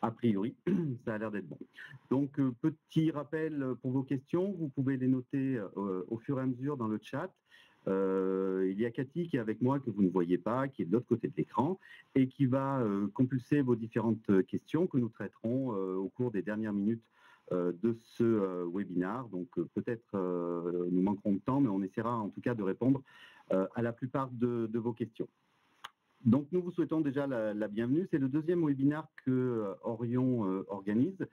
A priori, ça a l'air d'être bon. Donc, petit rappel pour vos questions, vous pouvez les noter au fur et à mesure dans le chat. Il y a Cathy qui est avec moi, que vous ne voyez pas, qui est de l'autre côté de l'écran, et qui va compulser vos différentes questions que nous traiterons au cours des dernières minutes de ce webinaire. Donc, peut-être nous manquerons de temps, mais on essaiera en tout cas de répondre à la plupart de vos questions. Donc, nous vous souhaitons déjà la bienvenue. C'est le deuxième webinaire que Orion organise.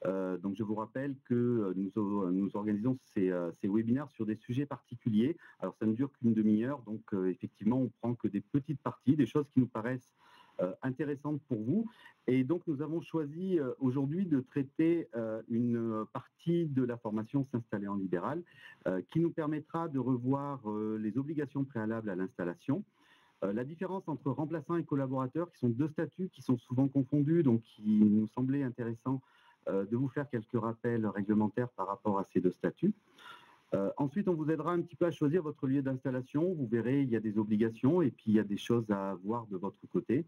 Donc, je vous rappelle que nous organisons ces webinaires sur des sujets particuliers. Alors, ça ne dure qu'une demi-heure, donc effectivement, on prend que des petites parties, des choses qui nous paraissent intéressantes pour vous. Et donc, nous avons choisi aujourd'hui de traiter une partie de la formation S'installer en libéral, qui nous permettra de revoir les obligations préalables à l'installation. La différence entre remplaçants et collaborateurs, qui sont deux statuts qui sont souvent confondus, donc il nous semblait intéressant de vous faire quelques rappels réglementaires par rapport à ces deux statuts. Ensuite, on vous aidera un petit peu à choisir votre lieu d'installation. Vous verrez, il y a des obligations et puis il y a des choses à voir de votre côté.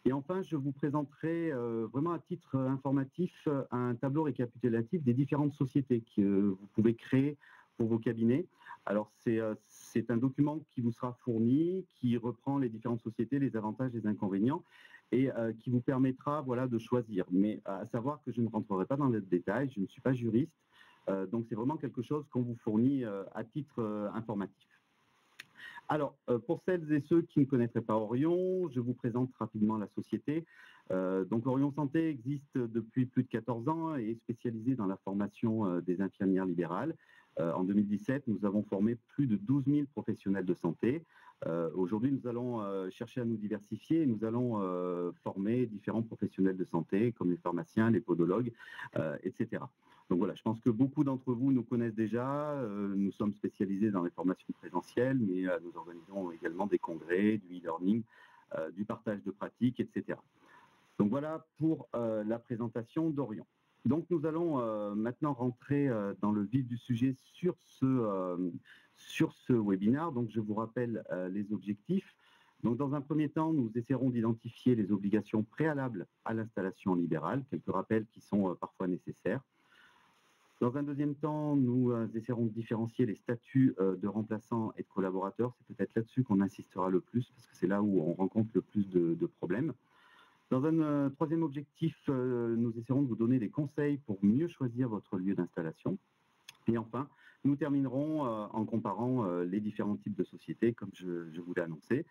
Et enfin, je vous présenterai vraiment à titre informatif un tableau récapitulatif des différentes sociétés que vous pouvez créer pour vos cabinets. Alors, c'est un document qui vous sera fourni, qui reprend les différentes sociétés, les avantages, les inconvénients, et qui vous permettra voilà, de choisir. Mais à savoir que je ne rentrerai pas dans les détails, je ne suis pas juriste, donc c'est vraiment quelque chose qu'on vous fournit à titre informatif. Alors, pour celles et ceux qui ne connaîtraient pas Orion, je vous présente rapidement la société. Donc, Orion Santé existe depuis plus de 14 ans et est spécialisé dans la formation des infirmières libérales. En 2017, nous avons formé plus de 12 000 professionnels de santé. Aujourd'hui, nous allons chercher à nous diversifier et nous allons former différents professionnels de santé, comme les pharmaciens, les podologues, etc. Donc voilà, je pense que beaucoup d'entre vous nous connaissent déjà. Nous sommes spécialisés dans les formations présentielles, mais nous organisons également des congrès, du e-learning, du partage de pratiques, etc. Donc voilà pour la présentation d'Orion. Donc nous allons maintenant rentrer dans le vif du sujet sur ce webinaire. Donc je vous rappelle les objectifs. Donc dans un premier temps, nous essaierons d'identifier les obligations préalables à l'installation libérale, quelques rappels qui sont parfois nécessaires. Dans un deuxième temps, nous essaierons de différencier les statuts de remplaçants et de collaborateurs. C'est peut-être là-dessus qu'on insistera le plus, parce que c'est là où on rencontre le plus de problèmes. Dans un troisième objectif, nous essaierons de vous donner des conseils pour mieux choisir votre lieu d'installation. Et enfin, nous terminerons en comparant les différents types de sociétés, comme je vous l'ai annoncé.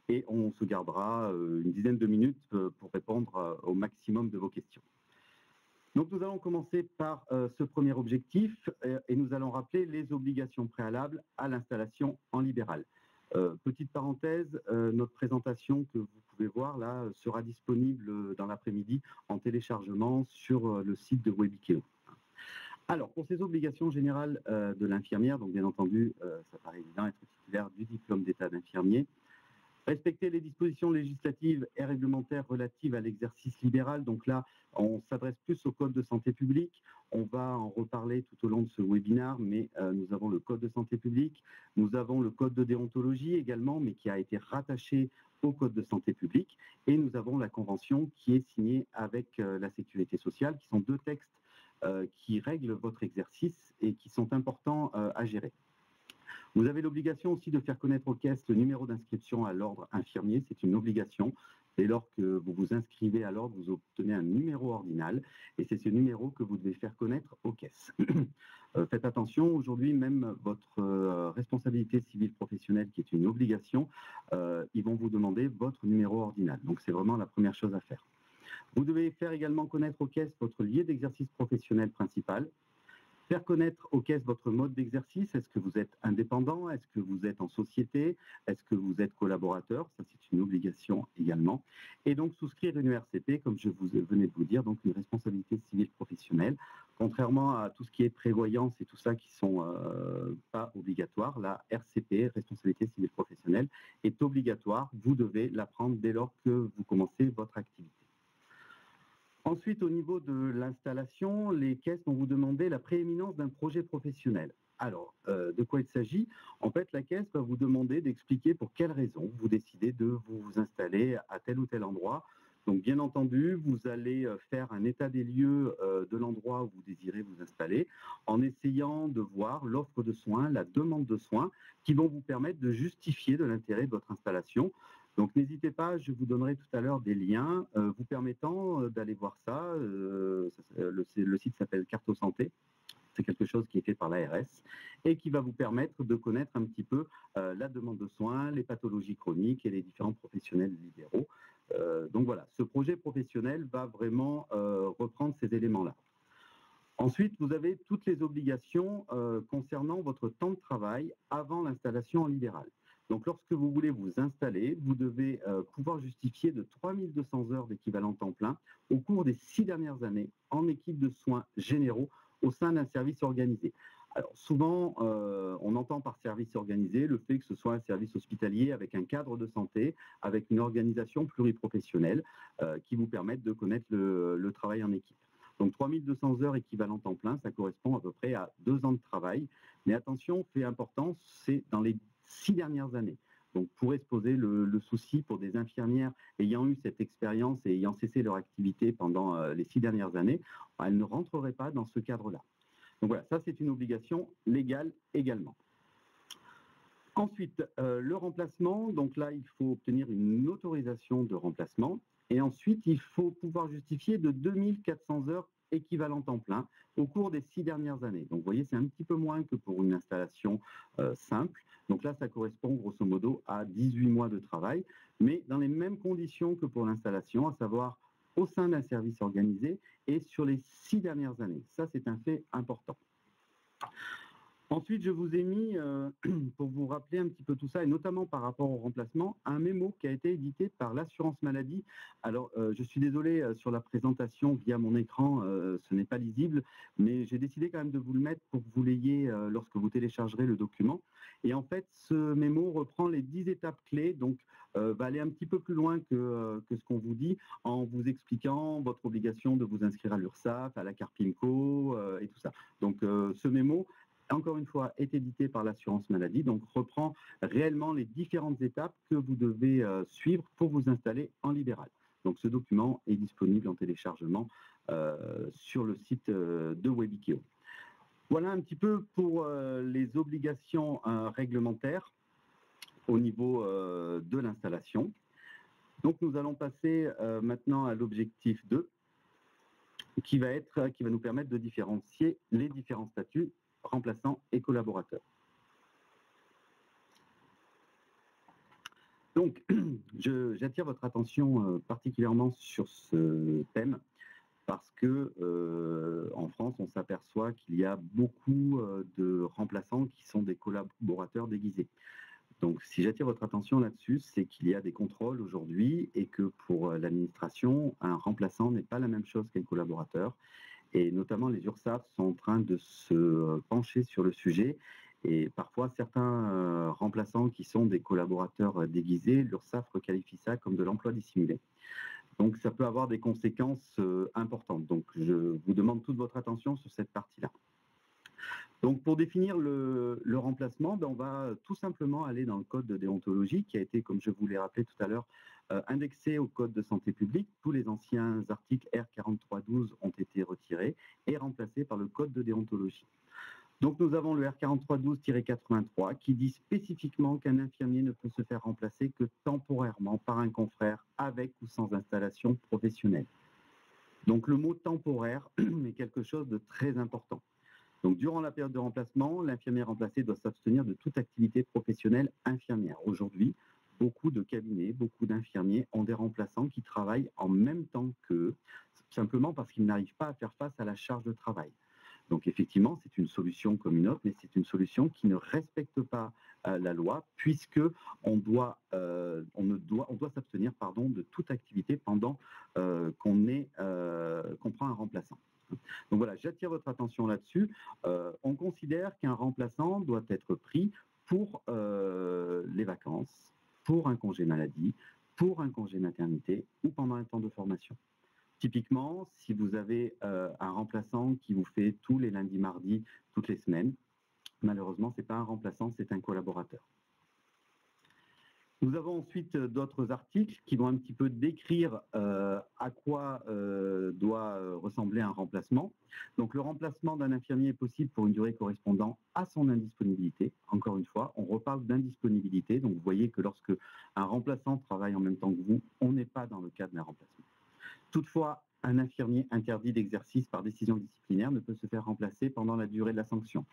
Et on se gardera une dizaine de minutes pour répondre au maximum de vos questions. Donc, nous allons commencer par ce premier objectif et nous allons rappeler les obligations préalables à l'installation en libéral. Petite parenthèse, notre présentation que vous pouvez voir là sera disponible dans l'après-midi en téléchargement sur le site de Webikeo. Alors, pour ces obligations générales de l'infirmière, donc bien entendu, ça paraît évident, être titulaire du diplôme d'état d'infirmier, respecter les dispositions législatives et réglementaires relatives à l'exercice libéral. Donc là, on s'adresse plus au Code de santé publique. On va en reparler tout au long de ce webinaire, mais nous avons le Code de santé publique. Nous avons le Code de déontologie également, mais qui a été rattaché au Code de santé publique. Et nous avons la convention qui est signée avec la Sécurité sociale, qui sont deux textes qui règlent votre exercice et qui sont importants à gérer. Vous avez l'obligation aussi de faire connaître aux caisses le numéro d'inscription à l'ordre infirmier. C'est une obligation. Dès lors que vous vous inscrivez à l'ordre, vous obtenez un numéro ordinal et c'est ce numéro que vous devez faire connaître aux caisses. Faites attention, aujourd'hui, même votre responsabilité civile professionnelle, qui est une obligation, ils vont vous demander votre numéro ordinal. Donc, c'est vraiment la première chose à faire. Vous devez faire également connaître aux caisses votre lieu d'exercice professionnel principal. Faire connaître aux caisses votre mode d'exercice. Est-ce que vous êtes indépendant? Est-ce que vous êtes en société? Est-ce que vous êtes collaborateur? Ça, c'est une obligation également. Et donc, souscrire une RCP, comme je vous venais de vous dire, donc une responsabilité civile professionnelle. Contrairement à tout ce qui est prévoyance et tout ça qui sont pas obligatoires, la RCP, responsabilité civile professionnelle, est obligatoire. Vous devez la prendre dès lors que vous commencez votre activité. Ensuite, au niveau de l'installation, les caisses vont vous demander la prééminence d'un projet professionnel. Alors, de quoi il s'agit? En fait, la caisse va vous demander d'expliquer pour quelles raisons vous décidez de vous installer à tel ou tel endroit, Donc, bien entendu, vous allez faire un état des lieux de l'endroit où vous désirez vous installer en essayant de voir l'offre de soins, la demande de soins qui vont vous permettre de justifier de l'intérêt de votre installation. Donc, n'hésitez pas, je vous donnerai tout à l'heure des liens vous permettant d'aller voir ça. Le site s'appelle Carto Santé. C'est quelque chose qui est fait par l'ARS et qui va vous permettre de connaître un petit peu la demande de soins, les pathologies chroniques et les différents professionnels libéraux. Donc voilà, ce projet professionnel va vraiment reprendre ces éléments-là. Ensuite, vous avez toutes les obligations concernant votre temps de travail avant l'installation en libéral. Donc, lorsque vous voulez vous installer, vous devez pouvoir justifier de 3200 heures d'équivalent temps plein au cours des 6 dernières années en équipe de soins généraux au sein d'un service organisé. Alors, souvent, on entend par service organisé le fait que ce soit un service hospitalier avec un cadre de santé, avec une organisation pluriprofessionnelle qui vous permette de connaître le travail en équipe. Donc 3200 heures équivalent temps plein, ça correspond à peu près à 2 ans de travail. Mais attention, fait important, c'est dans les 6 dernières années. Donc pourrait se poser le souci pour des infirmières ayant eu cette expérience et ayant cessé leur activité pendant les 6 dernières années, elles ne rentreraient pas dans ce cadre-là. Donc voilà, ça c'est une obligation légale également. Ensuite, le remplacement, donc là il faut obtenir une autorisation de remplacement. Et ensuite, il faut pouvoir justifier de 2400 heures équivalent temps plein au cours des 6 dernières années. Donc, vous voyez, c'est un petit peu moins que pour une installation simple. Donc là, ça correspond grosso modo à 18 mois de travail, mais dans les mêmes conditions que pour l'installation, à savoir au sein d'un service organisé et sur les 6 dernières années. Ça, c'est un fait important. Ensuite, je vous ai mis, pour vous rappeler un petit peu tout ça, et notamment par rapport au remplacement, un mémo qui a été édité par l'assurance maladie. Alors, je suis désolé sur la présentation via mon écran, ce n'est pas lisible, mais j'ai décidé quand même de vous le mettre pour que vous l'ayez lorsque vous téléchargerez le document. Et en fait, ce mémo reprend les 10 étapes clés, donc va aller un petit peu plus loin que ce qu'on vous dit, en vous expliquant votre obligation de vous inscrire à l'URSSAF, à la Carpinco et tout ça. Donc, ce mémo, encore une fois, est édité par l'assurance maladie, donc reprend réellement les différentes étapes que vous devez suivre pour vous installer en libéral. Donc ce document est disponible en téléchargement sur le site de Webikio. Voilà un petit peu pour les obligations réglementaires au niveau de l'installation. Donc nous allons passer maintenant à l'objectif 2, qui va nous permettre de différencier les différents statuts remplaçants et collaborateurs. Donc, j'attire votre attention particulièrement sur ce thème parce que en France, on s'aperçoit qu'il y a beaucoup de remplaçants qui sont des collaborateurs déguisés. Donc, si j'attire votre attention là-dessus, c'est qu'il y a des contrôles aujourd'hui et que pour l'administration, un remplaçant n'est pas la même chose qu'un collaborateur. Et notamment, les URSSAF sont en train de se pencher sur le sujet. Et parfois, certains remplaçants qui sont des collaborateurs déguisés, l'URSSAF requalifie ça comme de l'emploi dissimulé. Donc, ça peut avoir des conséquences importantes. Donc, je vous demande toute votre attention sur cette partie-là. Donc, pour définir le remplacement, on va tout simplement aller dans le code de déontologie qui a été, comme je vous l'ai rappelé tout à l'heure, indexé au code de santé publique. Tous les anciens articles R4312 ont été retirés et remplacés par le code de déontologie. Donc, nous avons le R4312-83 qui dit spécifiquement qu'un infirmier ne peut se faire remplacer que temporairement par un confrère avec ou sans installation professionnelle. Donc, le mot temporaire est quelque chose de très important. Donc, durant la période de remplacement, l'infirmier remplacé doit s'abstenir de toute activité professionnelle infirmière. Aujourd'hui, beaucoup de cabinets, beaucoup d'infirmiers ont des remplaçants qui travaillent en même temps qu'eux, simplement parce qu'ils n'arrivent pas à faire face à la charge de travail. Donc, effectivement, c'est une solution comme une autre, mais c'est une solution qui ne respecte pas la loi, puisque on doit s'abstenir de toute activité pendant qu'on prend un remplaçant. Donc voilà, j'attire votre attention là-dessus. On considère qu'un remplaçant doit être pris pour les vacances, pour un congé maladie, pour un congé maternité ou pendant un temps de formation. Typiquement, si vous avez un remplaçant qui vous fait tous les lundis, mardis, toutes les semaines, malheureusement, ce n'est pas un remplaçant, c'est un collaborateur. Nous avons ensuite d'autres articles qui vont un petit peu décrire à quoi doit ressembler un remplacement. Donc le remplacement d'un infirmier est possible pour une durée correspondant à son indisponibilité. Encore une fois, on reparle d'indisponibilité. Donc vous voyez que lorsque un remplaçant travaille en même temps que vous, on n'est pas dans le cadre d'un remplacement. Toutefois, un infirmier interdit d'exercice par décision disciplinaire ne peut se faire remplacer pendant la durée de la sanction.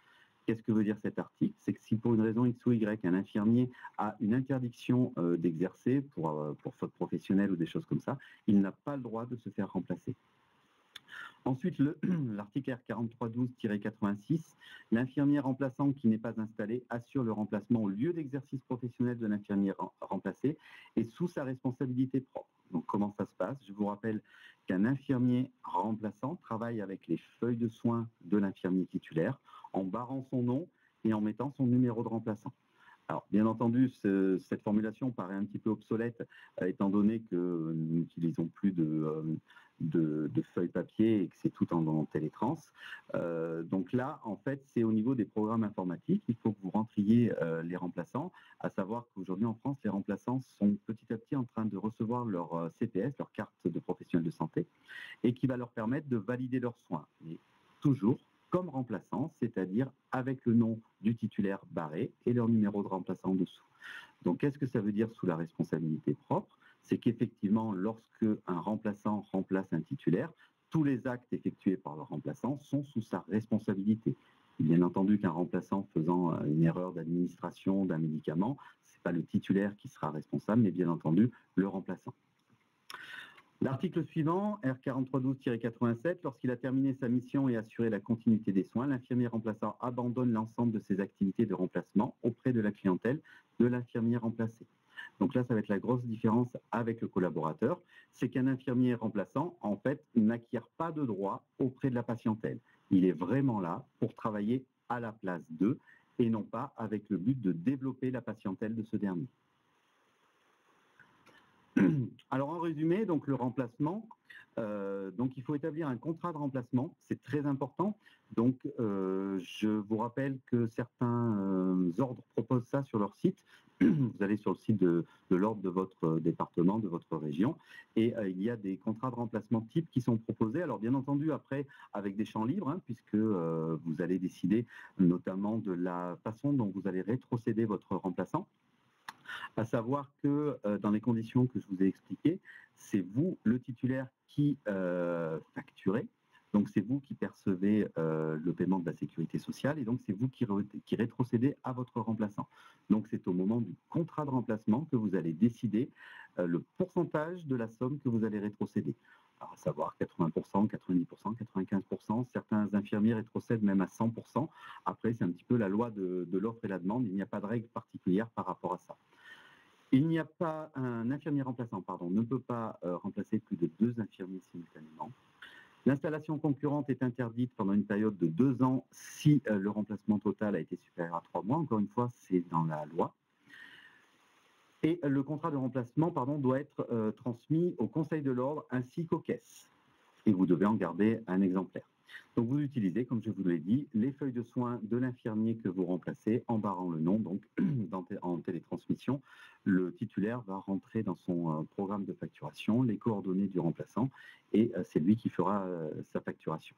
Qu'est-ce que veut dire cet article? C'est que si pour une raison X ou Y, un infirmier a une interdiction d'exercer pour faute professionnelle ou des choses comme ça, il n'a pas le droit de se faire remplacer. Ensuite, l'article R4312-86, l'infirmier remplaçant qui n'est pas installé assure le remplacement au lieu d'exercice professionnel de l'infirmier remplacé et sous sa responsabilité propre. Donc, comment ça se passe? Je vous rappelle qu'un infirmier remplaçant travaille avec les feuilles de soins de l'infirmier titulaire en barrant son nom et en mettant son numéro de remplaçant. Alors, bien entendu, cette formulation paraît un petit peu obsolète, étant donné que nous n'utilisons plus de feuilles papier et que c'est tout en télétrans. Donc là, en fait, c'est au niveau des programmes informatiques. Il faut que vous rentriez les remplaçants, à savoir qu'aujourd'hui en France, les remplaçants sont petit à petit en train de recevoir leur CPS, leur carte de professionnel de santé, et qui va leur permettre de valider leurs soins. Mais toujours comme remplaçant, c'est-à-dire avec le nom du titulaire barré et leur numéro de remplaçant en dessous. Donc, qu'est-ce que ça veut dire sous la responsabilité propre? C'est qu'effectivement, lorsque un remplaçant remplace un titulaire, tous les actes effectués par le remplaçant sont sous sa responsabilité. Bien entendu qu'un remplaçant faisant une erreur d'administration d'un médicament, ce n'est pas le titulaire qui sera responsable, mais bien entendu le remplaçant. L'article suivant, R4312-87, lorsqu'il a terminé sa mission et assuré la continuité des soins, l'infirmier remplaçant abandonne l'ensemble de ses activités de remplacement auprès de la clientèle de l'infirmier remplacé. Donc là, ça va être la grosse différence avec le collaborateur, c'est qu'un infirmier remplaçant, en fait, n'acquiert pas de droit auprès de la patientèle. Il est vraiment là pour travailler à la place d'eux et non pas avec le but de développer la patientèle de ce dernier. Alors en résumé, donc le remplacement, donc il faut établir un contrat de remplacement, c'est très important. Donc je vous rappelle que certains ordres proposent ça sur leur site. Vous allez sur le site de l'ordre de votre département, de votre région, et il y a des contrats de remplacement type qui sont proposés. Alors bien entendu après avec des champs libres, hein, puisque vous allez décider notamment de la façon dont vous allez rétrocéder votre remplaçant. À savoir que dans les conditions que je vous ai expliquées, c'est vous, le titulaire, qui facturez. Donc, c'est vous qui percevez le paiement de la sécurité sociale et donc c'est vous qui rétrocédez à votre remplaçant. Donc, c'est au moment du contrat de remplacement que vous allez décider le pourcentage de la somme que vous allez rétrocéder. Alors, à savoir 80%, 90%, 95%. Certains infirmiers rétrocèdent même à 100%. Après, c'est un petit peu la loi de l'offre et la demande. Il n'y a pas de règle particulière par rapport à ça. Il n'y a pas un infirmier remplaçant, pardon, ne peut pas remplacer plus de 2 infirmiers simultanément. L'installation concurrente est interdite pendant une période de 2 ans si le remplacement total a été supérieur à 3 mois. Encore une fois, c'est dans la loi. Et le contrat de remplacement, pardon, doit être transmis au Conseil de l'ordre ainsi qu'aux caisses. Et vous devez en garder un exemplaire. Donc vous utilisez, comme je vous l'ai dit, les feuilles de soins de l'infirmier que vous remplacez en barrant le nom. Donc en télétransmission, le titulaire va rentrer dans son programme de facturation les coordonnées du remplaçant et c'est lui qui fera sa facturation.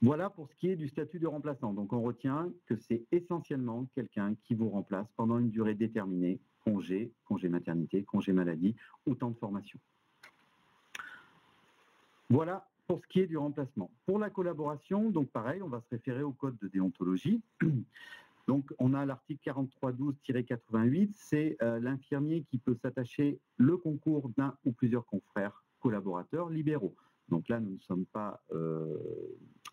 Voilà pour ce qui est du statut de remplaçant. Donc on retient que c'est essentiellement quelqu'un qui vous remplace pendant une durée déterminée, congé maternité, congé maladie ou temps de formation. Voilà pour ce qui est du remplacement. Pour la collaboration, donc pareil, on va se référer au code de déontologie. Donc on a l'article 4312-88, c'est l'infirmier qui peut s'attacher le concours d'un ou plusieurs confrères collaborateurs libéraux. Donc là, nous ne sommes pas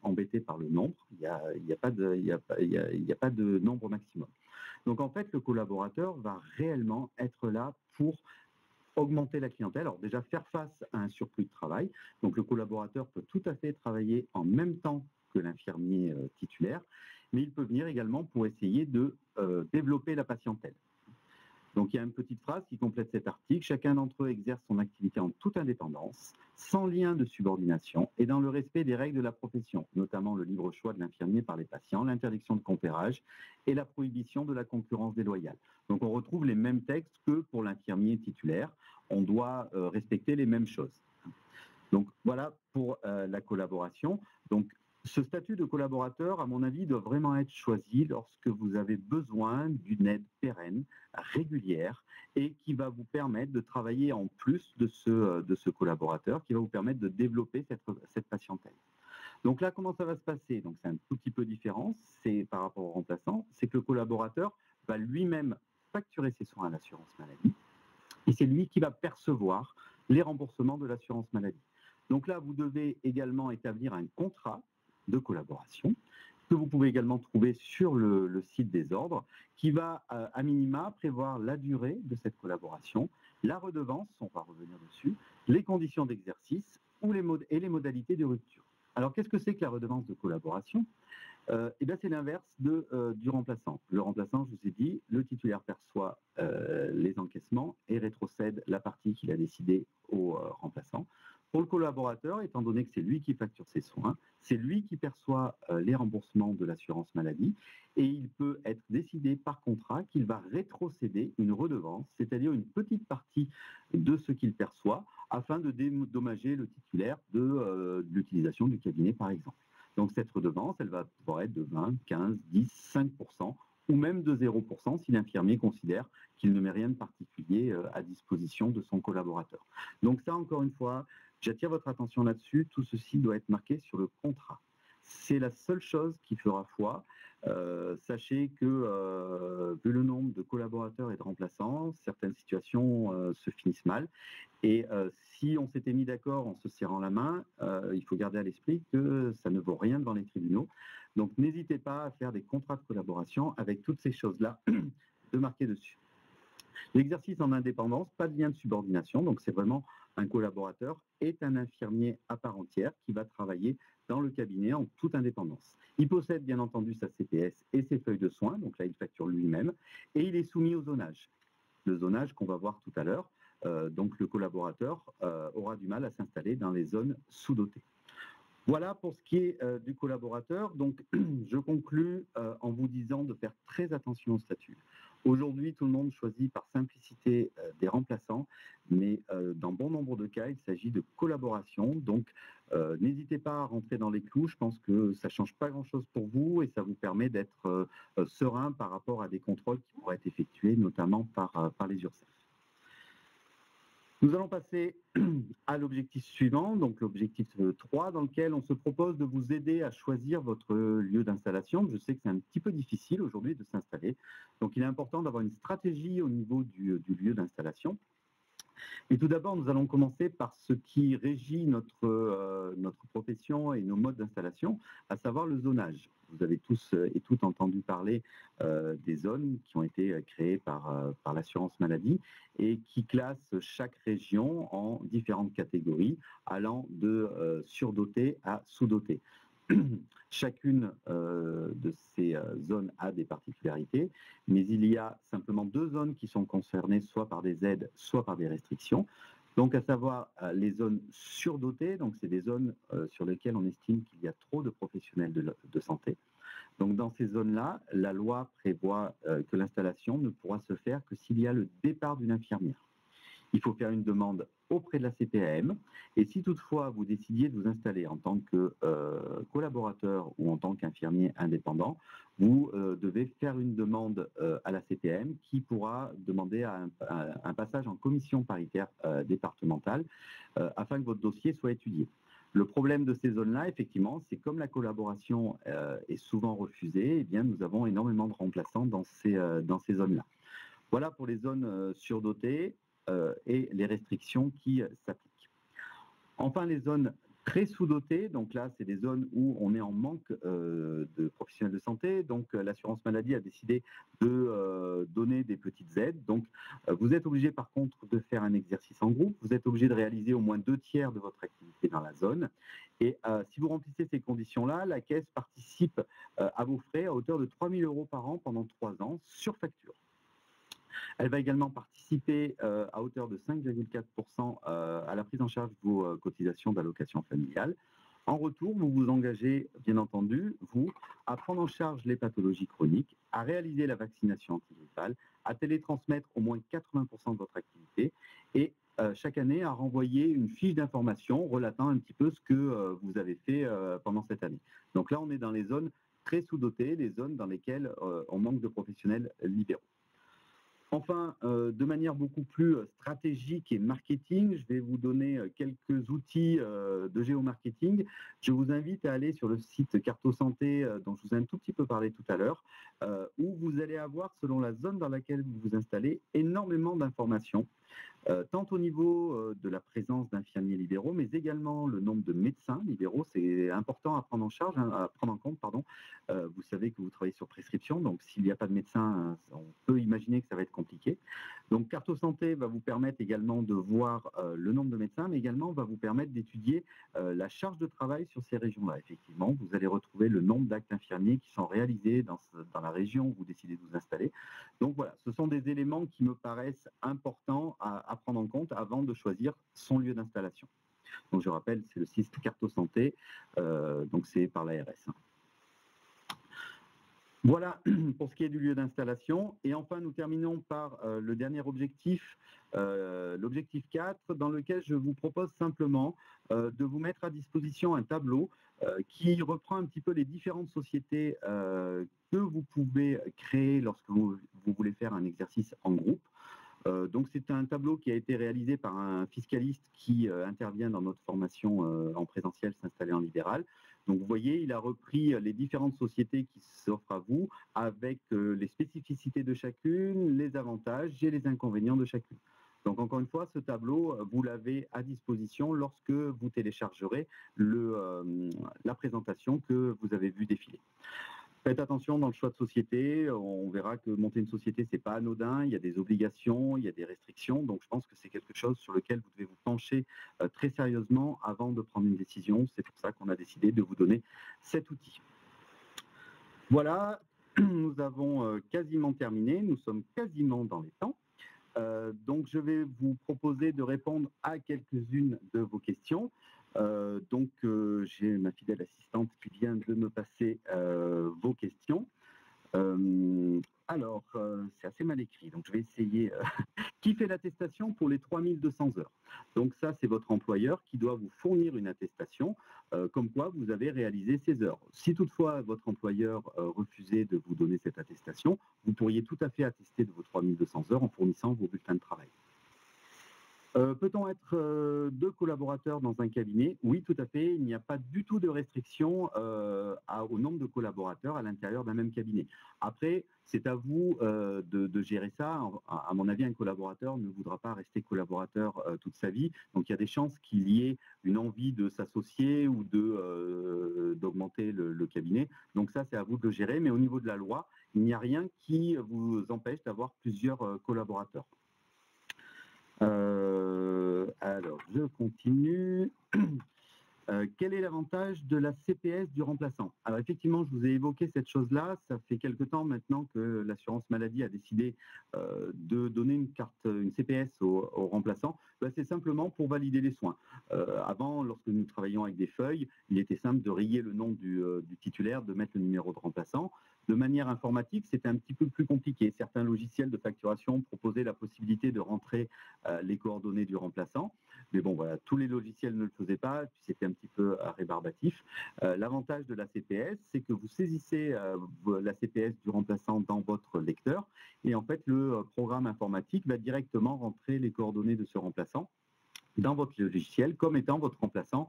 embêtés par le nombre, il n'y a pas de nombre maximum. Donc en fait, le collaborateur va réellement être là pour augmenter la clientèle. Alors déjà, faire face à un surplus de travail. Donc le collaborateur peut tout à fait travailler en même temps que l'infirmier titulaire, mais il peut venir également pour essayer de développer la patientèle. Donc il y a une petite phrase qui complète cet article. Chacun d'entre eux exerce son activité en toute indépendance, sans lien de subordination et dans le respect des règles de la profession, notamment le libre choix de l'infirmier par les patients, l'interdiction de compérage et la prohibition de la concurrence déloyale. Donc on retrouve les mêmes textes que pour l'infirmier titulaire. On doit respecter les mêmes choses. Donc voilà pour la collaboration. Donc ce statut de collaborateur, à mon avis, doit vraiment être choisi lorsque vous avez besoin d'une aide pérenne, régulière, et qui va vous permettre de travailler en plus de ce collaborateur, qui va vous permettre de développer cette patientèle. Donc là, comment ça va se passer? Donc c'est un tout petit peu différent, c'est par rapport au remplaçant, c'est que le collaborateur va lui-même facturer ses soins à l'assurance maladie, et c'est lui qui va percevoir les remboursements de l'assurance maladie. Donc là, vous devez également établir un contrat de collaboration que vous pouvez également trouver sur le site des ordres, qui va à minima prévoir la durée de cette collaboration, la redevance, on va revenir dessus, les conditions d'exercice et les modalités de rupture. Alors qu'est-ce que c'est que la redevance de collaboration? Eh bien, c'est l'inverse du remplaçant. Le remplaçant, je vous ai dit, le titulaire perçoit les encaissements et rétrocède la partie qu'il a décidée au remplaçant. Pour le collaborateur, étant donné que c'est lui qui facture ses soins, c'est lui qui perçoit les remboursements de l'assurance maladie et il peut être décidé par contrat qu'il va rétrocéder une redevance, c'est-à-dire une petite partie de ce qu'il perçoit afin de dédommager le titulaire de l'utilisation du cabinet, par exemple. Donc cette redevance, elle va pouvoir être de 20, 15, 10, 5%, ou même de 0% si l'infirmier considère qu'il ne met rien de particulier à disposition de son collaborateur. Donc ça, encore une fois, j'attire votre attention là-dessus, tout ceci doit être marqué sur le contrat. C'est la seule chose qui fera foi. Sachez que, vu le nombre de collaborateurs et de remplaçants, certaines situations se finissent mal. Et si on s'était mis d'accord en se serrant la main, il faut garder à l'esprit que ça ne vaut rien devant les tribunaux. Donc n'hésitez pas à faire des contrats de collaboration avec toutes ces choses-là de marquer dessus. L'exercice en indépendance, pas de lien de subordination, donc c'est vraiment un collaborateur est un infirmier à part entière qui va travailler dans le cabinet en toute indépendance. Il possède bien entendu sa CPS et ses feuilles de soins, donc là il facture lui-même, et il est soumis au zonage. Le zonage qu'on va voir tout à l'heure, donc le collaborateur aura du mal à s'installer dans les zones sous-dotées. Voilà pour ce qui est du collaborateur. Donc, je conclus en vous disant de faire très attention au statut. Aujourd'hui, tout le monde choisit par simplicité des remplaçants, mais dans bon nombre de cas, il s'agit de collaboration. Donc, n'hésitez pas à rentrer dans les clous. Je pense que ça ne change pas grand-chose pour vous et ça vous permet d'être serein par rapport à des contrôles qui pourraient être effectués, notamment par les URSSAF. Nous allons passer à l'objectif suivant, donc l'objectif 3, dans lequel on se propose de vous aider à choisir votre lieu d'installation. Je sais que c'est un petit peu difficile aujourd'hui de s'installer, donc il est important d'avoir une stratégie au niveau du lieu d'installation. Et tout d'abord, nous allons commencer par ce qui régit notre profession et nos modes d'installation, à savoir le zonage. Vous avez tous et toutes entendu parler des zones qui ont été créées par l'assurance maladie et qui classent chaque région en différentes catégories, allant de surdotées à sous-dotées. Chacune de ces zones a des particularités, mais il y a simplement 2 zones qui sont concernées soit par des aides, soit par des restrictions. Donc, à savoir les zones surdotées, donc c'est des zones sur lesquelles on estime qu'il y a trop de professionnels de santé. Donc, dans ces zones-là, la loi prévoit que l'installation ne pourra se faire que s'il y a le départ d'une infirmière. Il faut faire une demande auprès de la CPAM. Et si toutefois vous décidiez de vous installer en tant que collaborateur ou en tant qu'infirmier indépendant, vous devez faire une demande à la CPAM qui pourra demander un passage en commission paritaire départementale afin que votre dossier soit étudié. Le problème de ces zones-là, effectivement, c'est comme la collaboration est souvent refusée, eh bien, nous avons énormément de remplaçants dans ces zones-là. Voilà pour les zones surdotées et les restrictions qui s'appliquent. Enfin, les zones très sous-dotées, donc là, c'est des zones où on est en manque de professionnels de santé, donc l'assurance maladie a décidé de donner des petites aides. Donc, vous êtes obligé par contre de faire un exercice en groupe, vous êtes obligé de réaliser au moins 2/3 de votre activité dans la zone. Et si vous remplissez ces conditions-là, la Caisse participe à vos frais à hauteur de 3 000 € par an pendant 3 ans sur facture. Elle va également participer à hauteur de 5,4% à la prise en charge de vos cotisations d'allocation familiale. En retour, vous vous engagez, bien entendu, vous, à prendre en charge les pathologies chroniques, à réaliser la vaccination antigrippale, à télétransmettre au moins 80% de votre activité et chaque année à renvoyer une fiche d'information relatant un petit peu ce que vous avez fait pendant cette année. Donc là, on est dans les zones très sous-dotées, les zones dans lesquelles on manque de professionnels libéraux. Enfin, de manière beaucoup plus stratégique et marketing, je vais vous donner quelques outils de géomarketing. Je vous invite à aller sur le site Carto Santé, dont je vous ai un tout petit peu parlé tout à l'heure, où vous allez avoir, selon la zone dans laquelle vous vous installez, énormément d'informations, tant au niveau de la présence d'infirmiers libéraux, mais également le nombre de médecins libéraux. C'est important à prendre en charge, à prendre en compte, pardon. Vous savez que vous travaillez sur prescription, donc s'il n'y a pas de médecin, on peut imaginer que ça va être compliqué. Donc Carto Santé va vous permettre également de voir le nombre de médecins, mais également va vous permettre d'étudier la charge de travail sur ces régions-là. Effectivement, vous allez retrouver le nombre d'actes infirmiers qui sont réalisés dans la région où vous décidez de vous installer. Donc voilà, ce sont des éléments qui me paraissent importants à prendre en compte avant de choisir son lieu d'installation. Donc je rappelle, c'est le site Carto Santé, donc c'est par l'ARS. Voilà pour ce qui est du lieu d'installation. Et enfin, nous terminons par le dernier objectif, l'objectif 4, dans lequel je vous propose simplement de vous mettre à disposition un tableau qui reprend un petit peu les différentes sociétés que vous pouvez créer lorsque vous voulez faire un exercice en groupe. Donc c'est un tableau qui a été réalisé par un fiscaliste qui intervient dans notre formation en présentiel, s'installer en libéral. Donc vous voyez, il a repris les différentes sociétés qui s'offrent à vous avec les spécificités de chacune, les avantages et les inconvénients de chacune. Donc encore une fois, ce tableau, vous l'avez à disposition lorsque vous téléchargerez la présentation que vous avez vue défiler. Faites attention dans le choix de société. On verra que monter une société, c'est pas anodin. Il y a des obligations, il y a des restrictions. Donc, je pense que c'est quelque chose sur lequel vous devez vous pencher très sérieusement avant de prendre une décision. C'est pour ça qu'on a décidé de vous donner cet outil. Voilà, nous avons quasiment terminé. Nous sommes quasiment dans les temps. Donc, je vais vous proposer de répondre à quelques-unes de vos questions. J'ai ma fidèle assistante qui vient de me passer vos questions. C'est assez mal écrit, donc je vais essayer. Qui fait l'attestation pour les 3200 heures? Donc ça, c'est votre employeur qui doit vous fournir une attestation comme quoi vous avez réalisé ces heures. Si toutefois votre employeur refusait de vous donner cette attestation, vous pourriez tout à fait attester de vos 3200 heures en fournissant vos bulletins de travail. Peut-on être 2 collaborateurs dans un cabinet? Oui, tout à fait. Il n'y a pas du tout de restriction au nombre de collaborateurs à l'intérieur d'un même cabinet. Après, c'est à vous de gérer ça. À mon avis, un collaborateur ne voudra pas rester collaborateur toute sa vie. Donc, il y a des chances qu'il y ait une envie de s'associer ou d'augmenter le cabinet. Donc, ça, c'est à vous de le gérer. Mais au niveau de la loi, il n'y a rien qui vous empêche d'avoir plusieurs collaborateurs. Alors, je continue. Quel est l'avantage de la CPS du remplaçant? Alors effectivement, je vous ai évoqué cette chose-là. Ça fait quelque temps maintenant que l'assurance maladie a décidé de donner une CPS au remplaçant. C'est simplement pour valider les soins. Avant, lorsque nous travaillions avec des feuilles, il était simple de rayer le nom du titulaire, de mettre le numéro de remplaçant. De manière informatique, c'était un petit peu plus compliqué. Certains logiciels de facturation proposaient la possibilité de rentrer les coordonnées du remplaçant. Mais bon, voilà, tous les logiciels ne le faisaient pas, puis c'était un petit peu rébarbatif. L'avantage de la CPS, c'est que vous saisissez la CPS du remplaçant dans votre lecteur, et en fait, le programme informatique va directement rentrer les coordonnées de ce remplaçant dans votre logiciel comme étant votre remplaçant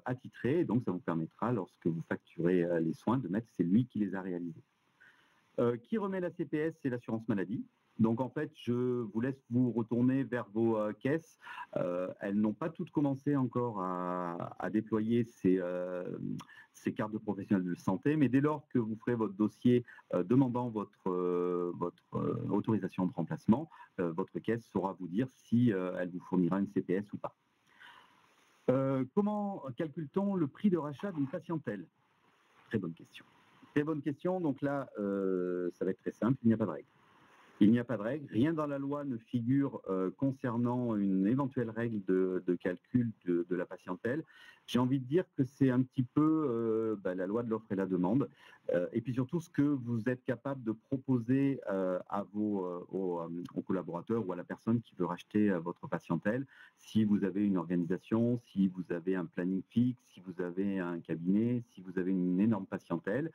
attitré. Et donc, ça vous permettra, lorsque vous facturez les soins, de mettre c'est lui qui les a réalisés. Qui remet la CPS? C'est l'assurance maladie. Donc, en fait, je vous laisse vous retourner vers vos caisses. Elles n'ont pas toutes commencé encore à déployer ces cartes de professionnels de santé, mais dès lors que vous ferez votre dossier demandant votre autorisation de remplacement, votre caisse saura vous dire si elle vous fournira une CPS ou pas. Comment calcule-t-on le prix de rachat d'une patientèle? Très bonne question. Très bonne question. Donc là, ça va être très simple, il n'y a pas de règle. Il n'y a pas de règle. Rien dans la loi ne figure concernant une éventuelle règle de calcul de la patientèle. J'ai envie de dire que c'est un petit peu la loi de l'offre et la demande. Et puis surtout, ce que vous êtes capable de proposer aux collaborateurs ou à la personne qui veut racheter votre patientèle. Si vous avez une organisation, si vous avez un planning fixe, si vous avez un cabinet, si vous avez une énorme patientèle,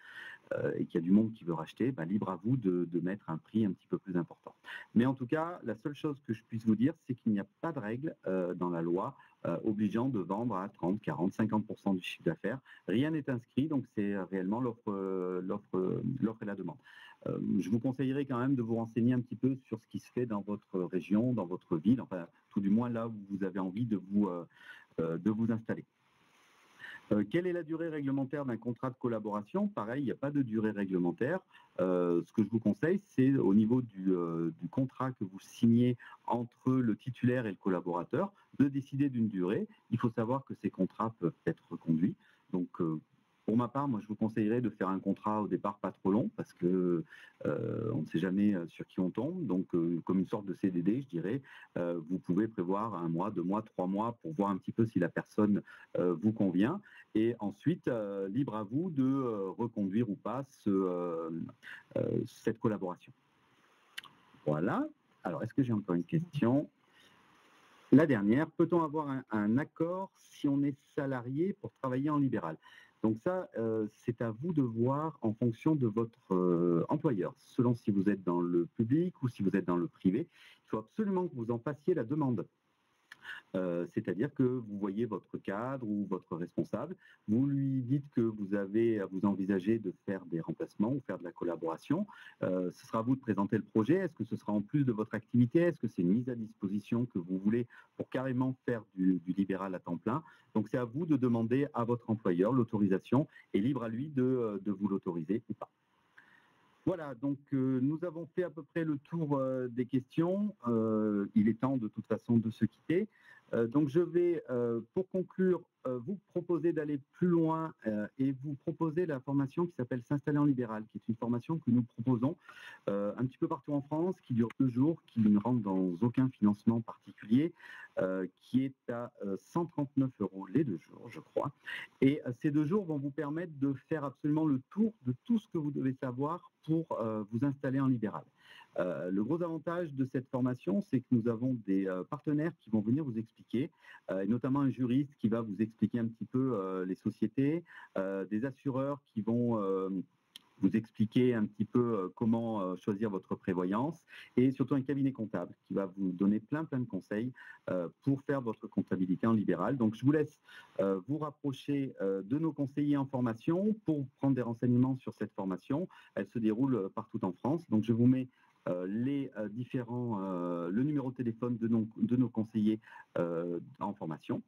et qu'il y a du monde qui veut racheter, libre à vous de mettre un prix un petit peu plus important. Mais en tout cas, la seule chose que je puisse vous dire, c'est qu'il n'y a pas de règle dans la loi obligeant de vendre à 30, 40, 50% du chiffre d'affaires. Rien n'est inscrit, donc c'est réellement l'offre et la demande. Je vous conseillerais quand même de vous renseigner un petit peu sur ce qui se fait dans votre région, dans votre ville, enfin tout du moins là où vous avez envie de vous installer. Quelle est la durée réglementaire d'un contrat de collaboration? Pareil, il n'y a pas de durée réglementaire. Ce que je vous conseille, c'est au niveau du contrat que vous signez entre le titulaire et le collaborateur, de décider d'une durée. Il faut savoir que ces contrats peuvent être reconduits. Donc, pour ma part, moi, je vous conseillerais de faire un contrat au départ pas trop long parce que on ne sait jamais sur qui on tombe. Donc, comme une sorte de CDD, je dirais, vous pouvez prévoir 1 mois, 2 mois, 3 mois pour voir un petit peu si la personne vous convient. Et ensuite, libre à vous de reconduire ou pas cette collaboration. Voilà. Alors, est-ce que j'ai encore une question? La dernière, peut-on avoir un accord si on est salarié pour travailler en libéral? Donc ça, c'est à vous de voir en fonction de votre employeur, selon si vous êtes dans le public ou si vous êtes dans le privé. Il faut absolument que vous en fassiez la demande. C'est-à-dire que vous voyez votre cadre ou votre responsable, vous lui dites que vous envisagez de faire des remplacements ou faire de la collaboration. Ce sera à vous de présenter le projet. Est-ce que ce sera en plus de votre activité? Est-ce que c'est une mise à disposition que vous voulez pour carrément faire du libéral à temps plein? Donc c'est à vous de demander à votre employeur l'autorisation et libre à lui de vous l'autoriser ou pas. Voilà, donc nous avons fait à peu près le tour des questions. Il est temps de toute façon de se quitter. Donc je vais, pour conclure, vous proposer d'aller plus loin et vous proposer la formation qui s'appelle S'installer en libéral, qui est une formation que nous proposons un petit peu partout en France, qui dure 2 jours, qui ne rentre dans aucun financement particulier, qui est à 139 € les 2 jours, je crois. Et ces 2 jours vont vous permettre de faire absolument le tour de tout ce que vous devez savoir pour vous installer en libéral. Le gros avantage de cette formation, c'est que nous avons des partenaires qui vont venir vous expliquer, et notamment un juriste qui va vous expliquer un petit peu les sociétés, des assureurs qui vont vous expliquer un petit peu comment choisir votre prévoyance, et surtout un cabinet comptable qui va vous donner plein de conseils pour faire votre comptabilité en libéral. Donc je vous laisse vous rapprocher de nos conseillers en formation pour prendre des renseignements sur cette formation. Elle se déroule partout en France. Donc je vous mets le numéro de téléphone de nos conseillers en formation.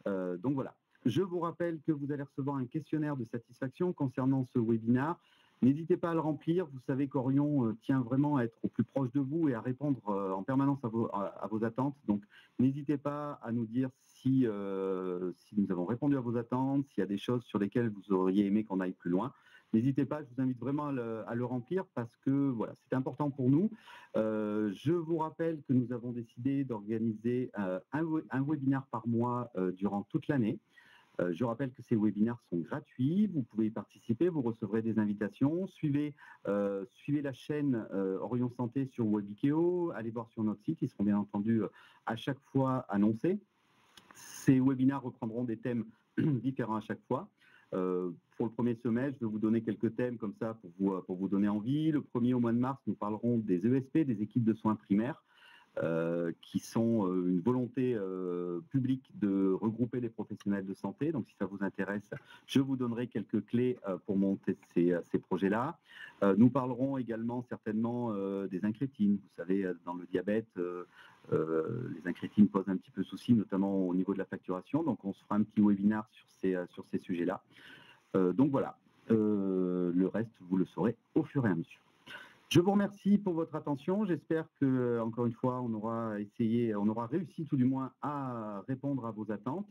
Donc voilà. Je vous rappelle que vous allez recevoir un questionnaire de satisfaction concernant ce webinaire. N'hésitez pas à le remplir. Vous savez qu'Orion tient vraiment à être au plus proche de vous et à répondre en permanence à vos attentes. Donc, n'hésitez pas à nous dire si nous avons répondu à vos attentes, s'il y a des choses sur lesquelles vous auriez aimé qu'on aille plus loin. N'hésitez pas, je vous invite vraiment à le remplir parce que voilà, c'est important pour nous. Je vous rappelle que nous avons décidé d'organiser un webinaire par mois durant toute l'année. Je rappelle que ces webinaires sont gratuits, vous pouvez y participer, vous recevrez des invitations. Suivez la chaîne Orion Santé sur Webikeo, allez voir sur notre site, ils seront bien entendu à chaque fois annoncés. Ces webinaires reprendront des thèmes différents à chaque fois. Pour le premier semestre, je vais vous donner quelques thèmes comme ça pour vous donner envie. Le premier, au mois de mars, nous parlerons des ESP, des équipes de soins primaires. Qui sont une volonté publique de regrouper les professionnels de santé. Donc, si ça vous intéresse, je vous donnerai quelques clés pour monter ces projets-là. Nous parlerons également certainement des incrétines. Vous savez, dans le diabète, les incrétines posent un petit peu souci, notamment au niveau de la facturation. Donc, on se fera un petit webinaire sur ces sujets-là. Donc, voilà. Le reste, vous le saurez au fur et à mesure. Je vous remercie pour votre attention. J'espère que, encore une fois, on aura réussi tout du moins à répondre à vos attentes.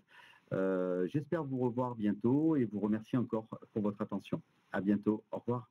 J'espère vous revoir bientôt et vous remercie encore pour votre attention. À bientôt. Au revoir.